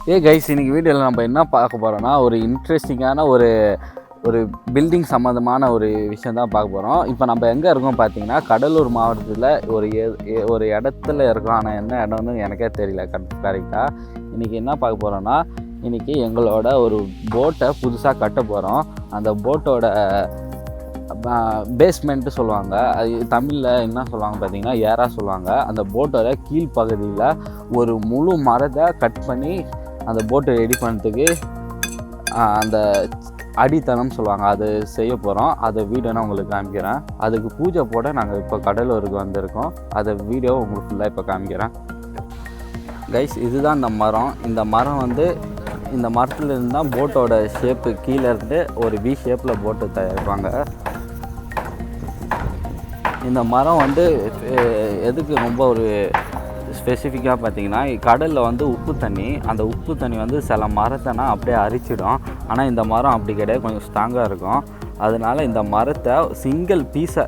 Guys, இன்னைக்கு வீடியோவில் நம்ம என்ன பார்க்க போகிறோம்னா ஒரு இன்ட்ரெஸ்டிங்கான ஒரு பில்டிங் சம்மந்தமான ஒரு விஷயம் தான் பார்க்க போகிறோம். இப்போ நம்ம எங்கே இருக்கோம் பார்த்தீங்கன்னா, கடலூர் மாவட்டத்தில் ஒரு இடத்துல இருக்கோம். ஆனால் என்ன இடம்னு எனக்கே தெரியல கரெக்டாக. இன்றைக்கி என்ன பார்க்க போகிறோன்னா, இன்றைக்கி எங்களோட ஒரு போட்டை புதுசாக கட்ட போகிறோம். அந்த போட்டோட பேஸ்மெண்ட்டு சொல்லுவாங்க, அது தமிழில் என்ன சொல்லுவாங்க பார்த்தீங்கன்னா ஏரா சொல்லுவாங்க. அந்த போட்டோட கீழ்ப்பகுதியில் ஒரு முழு மரத்தை கட் பண்ணி அந்த போட்டை ரெடி பண்ணுறதுக்கு அந்த அடித்தளம் சொல்லுவாங்க, அது செய்ய போகிறோம். அதை வீடியோ நான் உங்களுக்கு காமிக்கிறேன். அதுக்கு பூஜை போட நாங்கள் இப்போ கடலூருக்கு வந்திருக்கோம். அதை வீடியோ உங்களுக்கு ஃபுல்லாக இப்போ காமிக்கிறேன். கைஸ், இதுதான் இந்த மரம். இந்த மரம் வந்து இந்த மரத்துலேருந்து தான் போட்டோட ஷேப்பு கீழே இருந்து ஒரு வி ஷேப்பில் போட்டு தயாரிப்பாங்க. இந்த மரம் வந்து எதுக்கு ரொம்ப ஒரு ஸ்பெசிஃபிக்காக பார்த்தீங்கன்னா, கடலில் வந்து உப்பு தண்ணி, அந்த உப்பு தண்ணி வந்து சில மரத்தைனா அப்படியே அரிச்சிடும். ஆனால் இந்த மரம் அப்படி கிடையாது, கொஞ்சம் ஸ்ட்ராங்காக இருக்கும். அதனால் இந்த மரத்தை சிங்கிள் பீஸை,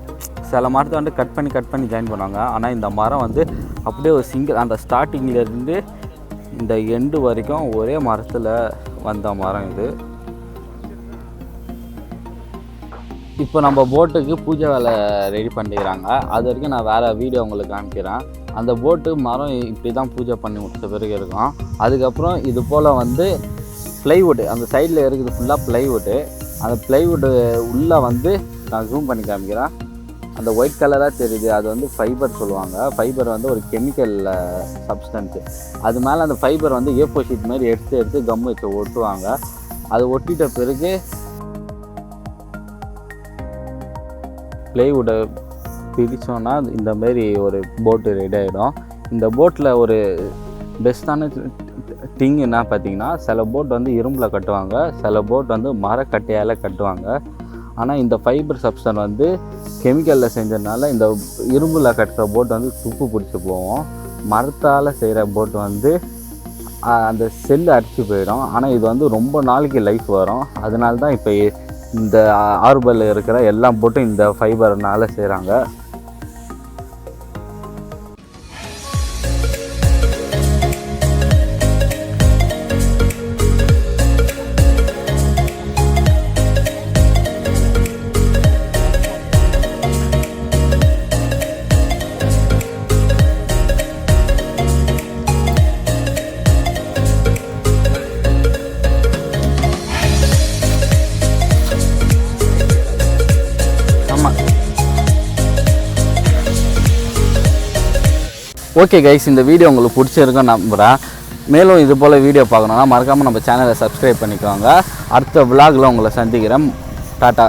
சில மரத்தை வந்து கட் பண்ணி ஜாயின் பண்ணுவாங்க. ஆனால் இந்த மரம் வந்து அப்படியே ஒரு சிங்கிள், அந்த ஸ்டார்டிங்லேருந்து இந்த எண்டு வரைக்கும் ஒரே மரத்தில் வந்த மரம் இது. இப்போ நம்ம போட்டுக்கு பூஜை வேலை ரெடி பண்ணிக்கிறாங்க. அது வரைக்கும் நான் வேறு வீடியோ உங்களுக்கு காமிக்கிறேன். அந்த போட்டு மரம் இப்படி தான் பூஜை பண்ணி முடித்த பிறகு இருக்கும். அதுக்கப்புறம் இது போல் வந்து ப்ளைவுட்டு, அந்த சைடில் இருக்குது ஃபுல்லாக ப்ளைவுட்டு. அந்த ப்ளைவுட்டு உள்ளே வந்து நான் ஜூம் பண்ணி காமிக்கிறேன். அந்த ஒயிட் கலராக தெரியுது, அது வந்து ஃபைபர் சொல்லுவாங்க. ஃபைபர் வந்து ஒரு கெமிக்கல் சப்ஸ்டன்ஸு. அது மேலே அந்த ஃபைபர் வந்து ஏ4 ஷீட் மாதிரி எடுத்து கம்மு வச்சு ஒட்டுவாங்க. அது ஒட்டிட்ட பிறகு ப்ளைவுட்டை பிரித்தோன்னா இந்தமாரி ஒரு போட்டு ரெடி ஆகிடும். இந்த போட்டில் ஒரு பெஸ்ட்டான திங் என்ன பார்த்தீங்கன்னா, சில போட் வந்து இரும்பில் கட்டுவாங்க, சில போட் வந்து மரக்கட்டையால் கட்டுவாங்க. ஆனால் இந்த ஃபைபர் சப்ஸ்டன் வந்து கெமிக்கலில் செஞ்சதுனால இந்த இரும்பில் கட்டுற போட் வந்து துப்பு பிடிச்சி போவோம். மரத்தால் செய்கிற போட்டு வந்து அந்த செல்லு அடித்து போயிடும். ஆனால் இது வந்து ரொம்ப நாளைக்கு லைஃப் வரும். அதனால தான் இப்போ இந்த ஆர்பரில் இருக்கிற எல்லா போட்டும் இந்த ஃபைபர்னால் செய்கிறாங்க. ஓகே கைஸ், இந்த வீடியோ உங்களுக்கு பிடிச்சிருக்குன்னு நம்புகிறேன். மேலும் இது போல் வீடியோ பார்க்கணுன்னா மறக்காமல் நம்ம சேனலை சப்ஸ்கிரைப் பண்ணிக்கோங்க. அடுத்த விலாகில் உங்களை சந்திக்கிறேன். டாட்டா.